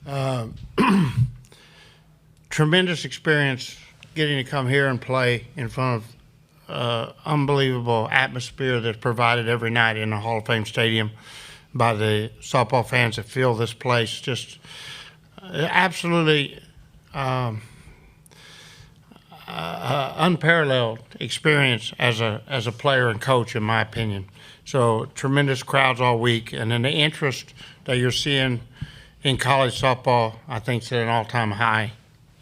Uh, tremendous experience getting to come here and play in front of unbelievable atmosphere that's provided every night in the Hall of Fame Stadium by the softball fans that fill this place. Just absolutely unparalleled experience as a player and coach, in my opinion. So tremendous crowds all week, and then the interest that you're seeing in college softball, I think, is at an all-time high,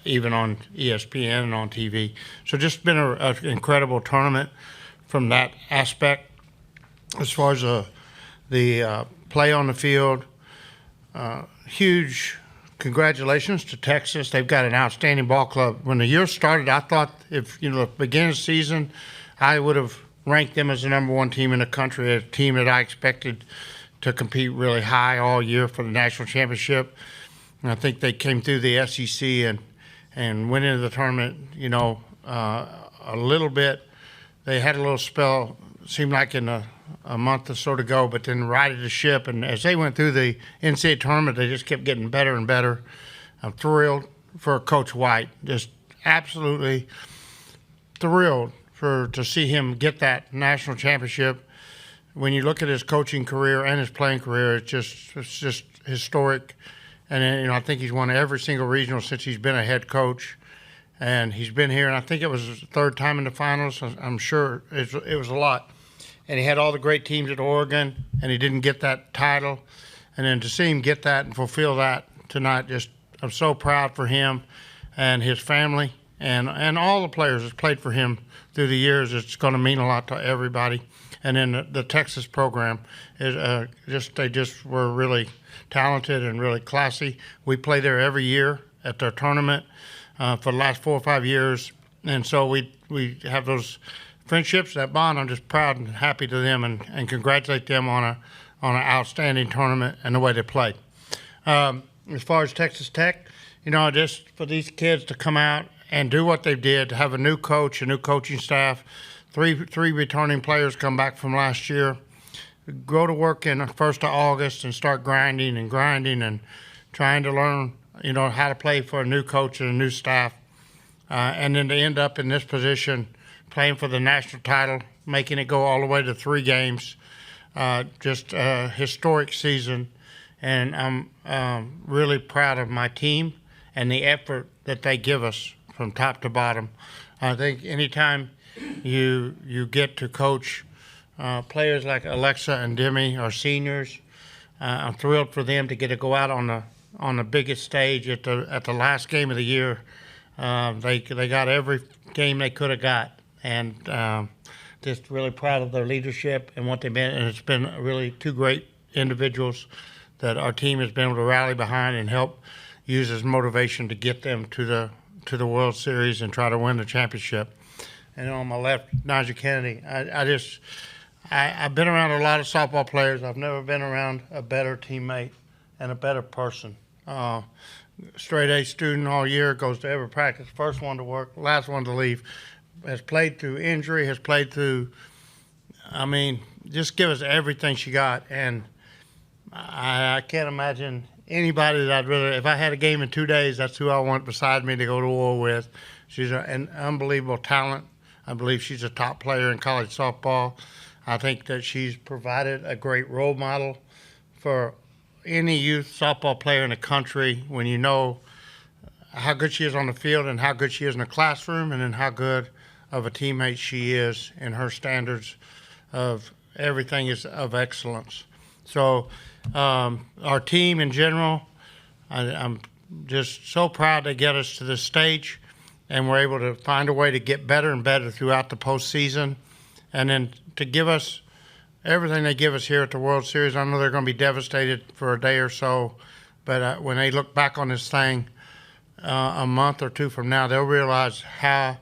even on ESPN and on TV. So just been an incredible tournament from that aspect. As far as the play on the field, huge congratulations to Texas. They've got an outstanding ball club. When the year started, I thought if, the beginning of the season, I would have ranked them as the number one team in the country, a team that I expected to compete really high all year for the national championship. And I think they came through the SEC and went into the tournament, a little bit. They had a little spell, seemed like in a month or so to go, but then righted the ship. And as they went through the NCAA tournament, they just kept getting better and better. I'm thrilled for Coach White, just absolutely thrilled to see him get that national championship. When you look at his coaching career and his playing career, it's just historic. And I think he's won every single regional since he's been a head coach. And he's been here, and I think it was his third time in the finals. I'm sure it was a lot. And he had all the great teams at Oregon, and he didn't get that title. And then to see him get that and fulfill that tonight, I'm so proud for him and his family and all the players that played for him through the years. It's going to mean a lot to everybody. And then the Texas program is they just were really talented and really classy. We play there every year at their tournament for the last 4 or 5 years, and so we have those friendships, that bond. I'm just proud and happy to them and congratulate them on an outstanding tournament and the way they played. As far as Texas Tech, just for these kids to come out and do what they did, to have a new coach, a new coaching staff, three returning players come back from last year, go to work in the 1st of August and start grinding and trying to learn, how to play for a new coach and a new staff, and then to end up in this position playing for the national title, making it go all the way to 3 games. Just a historic season, and I'm really proud of my team and the effort that they give us from top to bottom. I think anytime you get to coach players like Alexa and Demi, our seniors, I'm thrilled for them to get to go out on the biggest stage at the last game of the year. They got every game they could have got, and just really proud of their leadership and what they've been. And it's been really 2 great individuals that our team has been able to rally behind and help use as motivation to get them to the World Series and try to win the championship. And on my left, NiJaree Canady. I've been around a lot of softball players. I've never been around a better teammate and a better person. Straight A student all year, goes to every practice, first one to work, last one to leave, has played through injury, has played through, just give us everything she got. And I can't imagine anybody that I'd rather, if I had a game in 2 days, that's who I want beside me to go to war with. She's an unbelievable talent. I believe she's a top player in college softball. I think that she's provided a great role model for any youth softball player in the country when you know how good she is on the field and how good she is in the classroom, and then how good of a teammate she is in her standards of everything is of excellence. So our team in general, I'm just so proud to get us to this stage, and we're able to find a way to get better and better throughout the postseason, and then to give us everything they give us here at the World Series. I know they're going to be devastated for a day or so, but when they look back on this thing a month or 2 from now, they'll realize how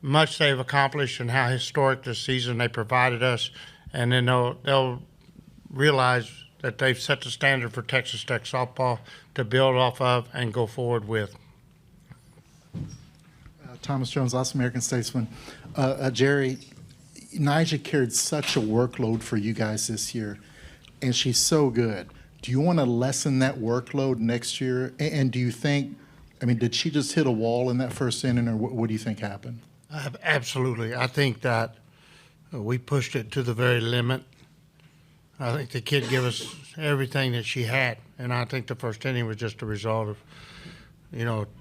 much they've accomplished and how historic this season they provided us, and then they'll realize that they've set the standard for Texas Tech softball to build off of and go forward with. Thomas Jones, Last American Statesman. Gerry, NiJaree carried such a workload for you guys this year, and she's so good. Do you want to lessen that workload next year? And do you think, I mean, did she just hit a wall in that first inning, or what do you think happened? Absolutely. I think that we pushed it to the very limit. I think the kid gave us everything that she had, and I think the first inning was just a result of,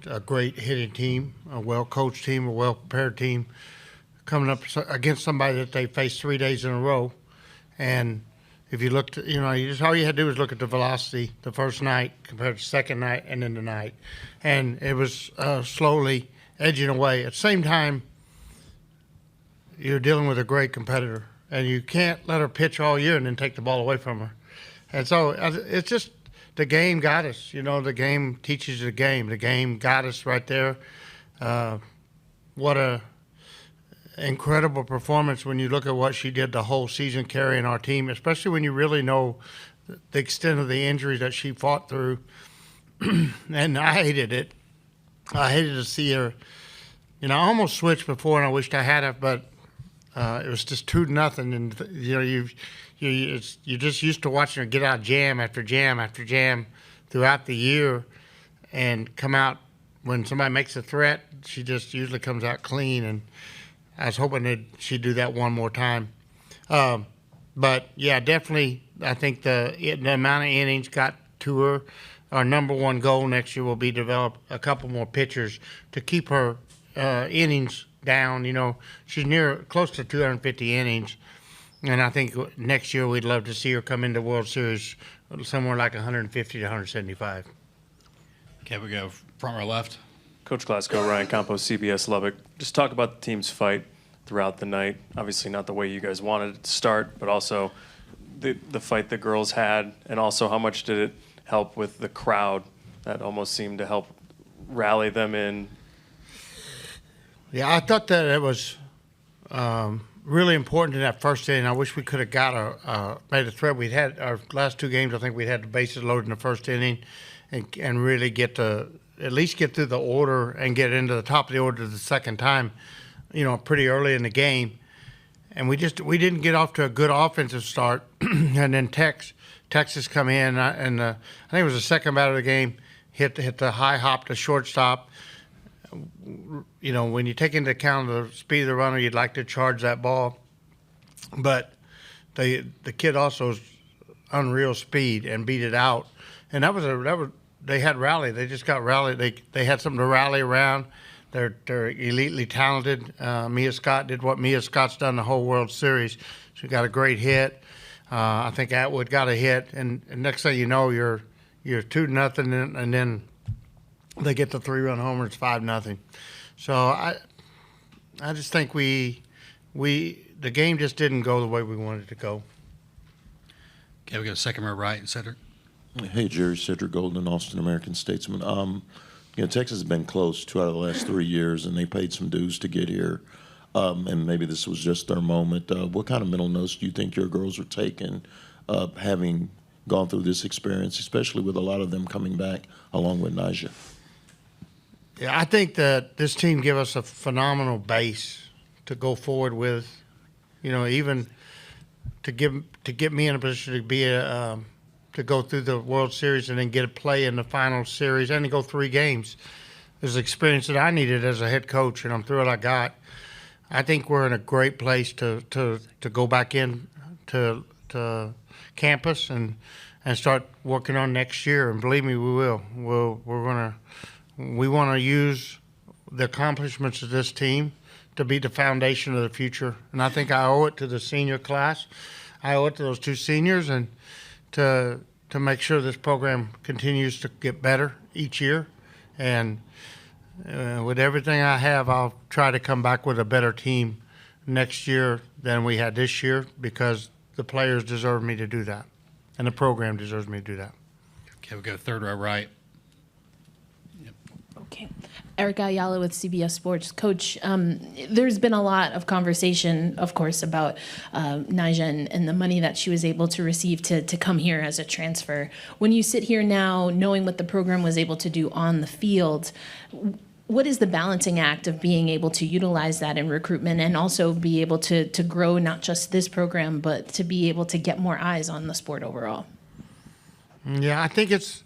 a great hitting team, a well-coached team, a well-prepared team, coming up against somebody that they faced 3 days in a row. And if you looked, all you had to do was look at the velocity the first night compared to the second night and then the night. And it was slowly edging away. At the same time, you're dealing with a great competitor, and you can't let her pitch all year and then take the ball away from her. And so it's just the game got us. The game teaches you the game. The game got us right there. What a incredible performance when you look at what she did the whole season carrying our team, especially when you really know the extent of the injuries that she fought through. And I hated it. I hated to see her. I almost switched before, and I wished I had it, but it was just 2-0, and you're just used to watching her get out jam after jam after jam throughout the year, and come out when somebody makes a threat. She just usually comes out clean, and I was hoping that she'd do that one more time. But yeah, definitely, I think the amount of innings got to her. Our number one goal next year will be develop a couple more pitchers to keep her innings down. She's close to 250 innings, and I think next year we'd love to see her come into World Series somewhere like 150 to 175. Okay, we go front row left. Coach Glasco, Ryan Campos, CBS Lubbock. Just talk about the team's fight throughout the night. Obviously not the way you guys wanted it to start, but also the fight the girls had, and also how much did it help with the crowd that almost seemed to help rally them in. Yeah, I thought that it was really important in that first inning. I wish we could have got made a threat. We'd had our last two games. I think we'd had the bases loaded in the first inning, and really at least get through the order and get into the top of the order the second time, pretty early in the game. And we didn't get off to a good offensive start. And then Texas come in, and I think it was the second batter of the game, hit the high hop to shortstop. When you take into account the speed of the runner, you'd like to charge that ball. But the kid also has unreal speed and beat it out. And that was they had rally. They just got rally. They had something to rally around. They're elitely talented. Mia Scott did what Mia Scott's done the whole World Series. She got a great hit. I think Atwood got a hit, and next thing you know, you're 2-0, and then they get the 3-run homer. It's 5-0. So I just think the game just didn't go the way we wanted it to go. Okay, we go second row right, Cedric. Hey, Jerry, Cedric Golden, Austin American Statesman. Texas has been close 2 out of the last 3 years, and they paid some dues to get here. And maybe this was just their moment. What kind of mental notes do you think your girls are taking, having gone through this experience, especially with a lot of them coming back along with NiJaree? Yeah, I think that this team gave us a phenomenal base to go forward with. Even to get me in a position to be to go through the World Series and then get a play in the final series and to go 3 games. There's experience that I needed as a head coach, and I'm thrilled I got. I think we're in a great place to go back in to campus and start working on next year. And believe me, we will. We want to use the accomplishments of this team to be the foundation of the future. And I think I owe it to the senior class. I owe it to those 2 seniors, and to make sure this program continues to get better each year. And with everything I have, I'll try to come back with a better team next year than we had this year, because the players deserve me to do that, and the program deserves me to do that. Okay, we go third row right. Okay. Erica Ayala with CBS Sports. Coach, there's been a lot of conversation, of course, about NiJaree and the money that she was able to receive to come here as a transfer. When you sit here now, knowing what the program was able to do on the field, what is the balancing act of being able to utilize that in recruitment and also be able to grow not just this program, but to be able to get more eyes on the sport overall? Yeah, I think it's,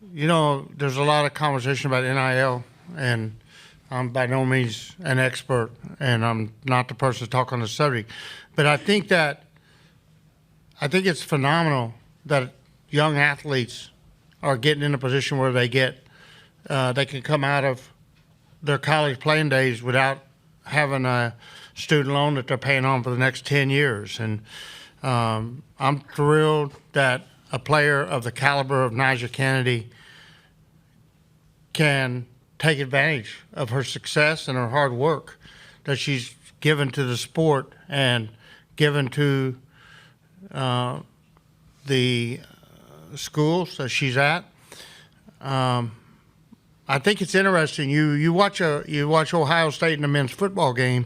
there's a lot of conversation about NIL, and I'm by no means an expert, and I'm not the person to talk on the subject. But I think it's phenomenal that young athletes are getting in a position where they can come out of their college playing days without having a student loan that they're paying on for the next 10 years. And I'm thrilled that a player of the caliber of NiJaree Canady can take advantage of her success and her hard work that she's given to the sport and given to the schools that she's at. I think it's interesting. You watch Ohio State in the men's football game,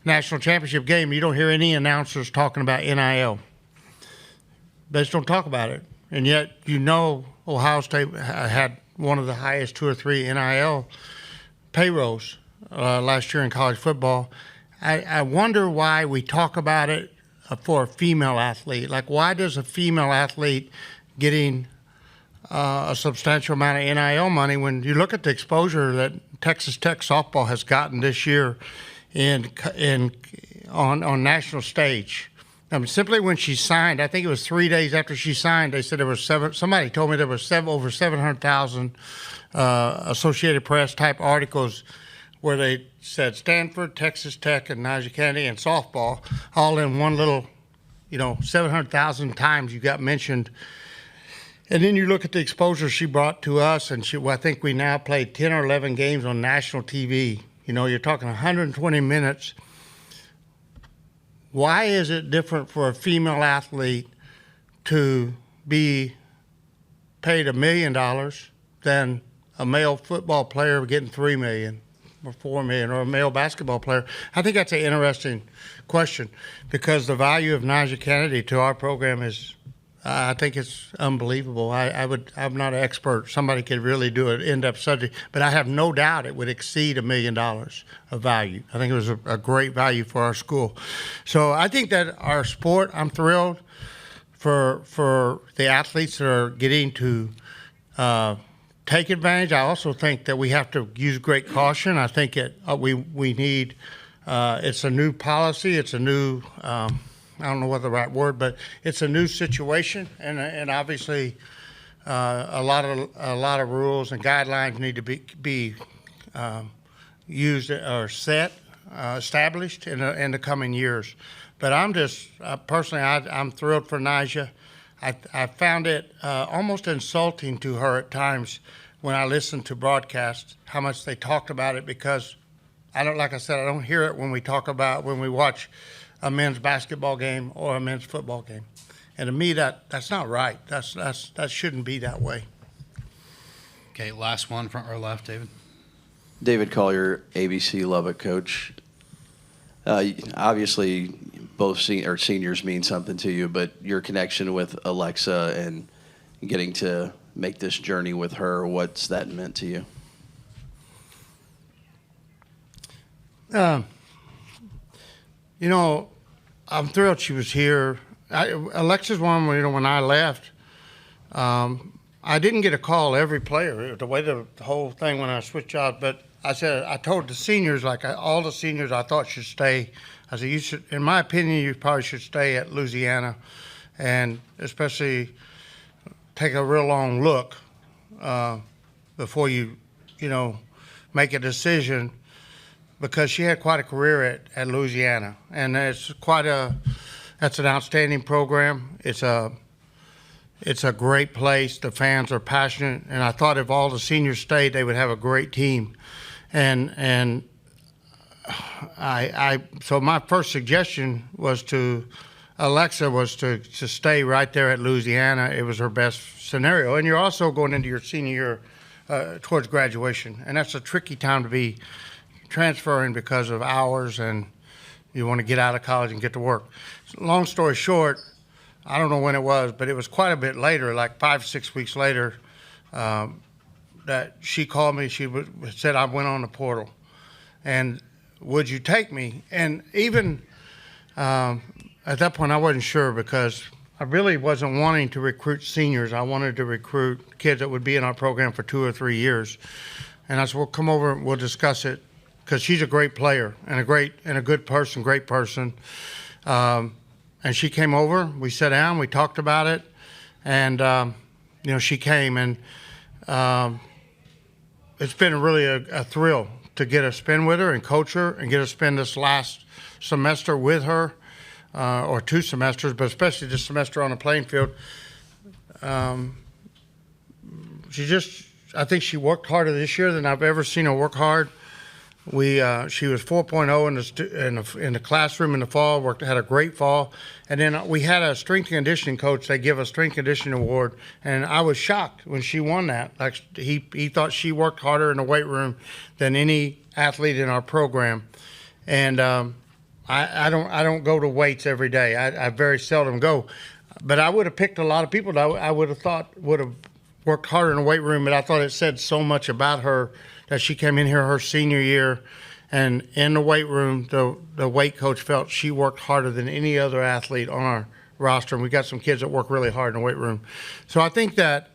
national championship game. You don't hear any announcers talking about NIL. They just don't talk about it, and yet Ohio State had one of the highest 2 or 3 NIL payrolls last year in college football. I wonder why we talk about it for a female athlete. Like, why does a female athlete getting a substantial amount of NIL money, when you look at the exposure that Texas Tech softball has gotten this year on national stage? I mean, simply when she signed, I think it was 3 days after she signed, they said there was somebody told me there was over 700,000 Associated Press type articles where they said Stanford, Texas Tech, and NiJaree Canady and softball all in one little, 700,000 times you got mentioned. And then you look at the exposure she brought to us, and I think we now played 10 or 11 games on national TV. You're talking 120 minutes. Why is it different for a female athlete to be paid $1 million than a male football player getting $3 million or $4 million, or a male basketball player? I think that's an interesting question, because the value of NiJaree Canady to our program is, I think it's unbelievable. I'm not an expert. Somebody could really do an in-depth subject, but I have no doubt it would exceed $1 million of value. I think it was a great value for our school. So I think that our sport, I'm thrilled for the athletes that are getting to take advantage. I also think that we have to use great caution. I think we need, it's a new policy. It's a new, I don't know what the right word, but it's a new situation, and obviously a lot of rules and guidelines need to be used or established in the coming years. But I'm just personally, I'm thrilled for NiJaree. I found it almost insulting to her at times when I listened to broadcasts how much they talked about it, because like I said, I don't hear it when we watch a men's basketball game or a men's football game. And to me, that's not right. That shouldn't be that way. Okay, last one, front row left, David. David Collier, ABC Lubbock coach. Obviously, both seniors mean something to you, but your connection with Alexa and getting to make this journey with her, what's that meant to you? I'm thrilled she was here. Alexa's one, when I left, I didn't get a call every player, the way the whole thing when I switched jobs, but I told the seniors, all the seniors I thought should stay. I said, in my opinion, you probably should stay at Louisiana, and especially take a real long look before you make a decision, because she had quite a career at Louisiana, and that's an outstanding program. It's a great place. The fans are passionate, and I thought if all the seniors stayed, they would have a great team. And so my first suggestion was to Alexa was to stay right there at Louisiana. It was her best scenario. And you're also going into your senior year towards graduation, and that's a tricky time to be transferring because of hours, and you want to get out of college and get to work. Long story short, I don't know when it was, but it was quite a bit later, like 5-6 weeks later, that she called me. She said, I went on the portal, and would you take me? And even at that point, I wasn't sure, because I really wasn't wanting to recruit seniors. I wanted to recruit kids that would be in our program for 2 or 3 years. And I said, well, come over and we'll discuss it, because she's a great player and a good person, great person. And she came over, we sat down, we talked about it, and she came, and it's been really a thrill to get to spend with her and coach her and get to spend this last semester with her, or 2 semesters, but especially this semester on the playing field. I think she worked harder this year than I've ever seen her work hard. She was 4.0 in the classroom in the fall. Had a great fall, and then we had a strength and conditioning coach. They give a strength and conditioning award, and I was shocked when she won that. Like he thought she worked harder in the weight room than any athlete in our program, and I don't go to weights every day. I very seldom go, but I would have picked a lot of people that I would have thought would have worked harder in the weight room. But I thought it said so much about her that she came in here her senior year, and in the weight room, the weight coach felt she worked harder than any other athlete on our roster. And we got some kids that work really hard in the weight room. So I think that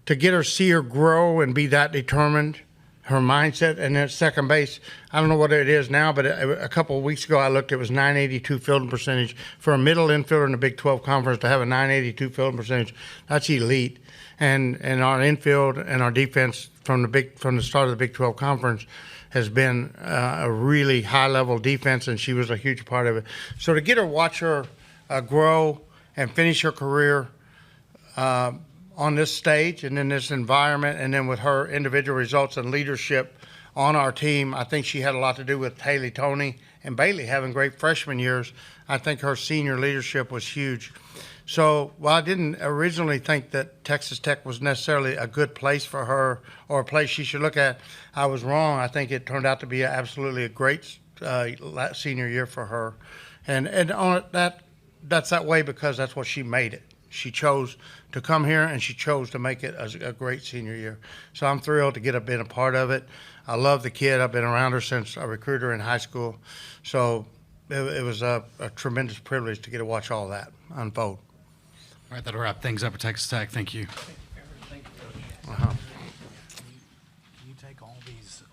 to see her grow and be that determined, her mindset, and then second base, I don't know what it is now, but a couple of weeks ago I looked, it was 982 fielding percentage. For a middle infielder in the Big 12 Conference to have a 982 fielding percentage, that's elite. And our infield and our defense from the start of the Big 12 Conference has been a really high-level defense, and she was a huge part of it. So to get her, watch her grow and finish her career on this stage and in this environment, and then with her individual results and leadership on our team, I think she had a lot to do with Haley, Tony, and Bailey having great freshman years. I think her senior leadership was huge. So while I didn't originally think that Texas Tech was necessarily a good place for her or a place she should look at, I was wrong. I think it turned out to be absolutely a great senior year for her. And on that's that way because that's what she made it. She chose to come here, and she chose to make it a great senior year. So I'm thrilled to get been a part of it. I love the kid. I've been around her since I recruited her in high school. So it was a tremendous privilege to get to watch all that unfold. All right, that'll wrap things up for Texas Tech. Thank you. Can you take all these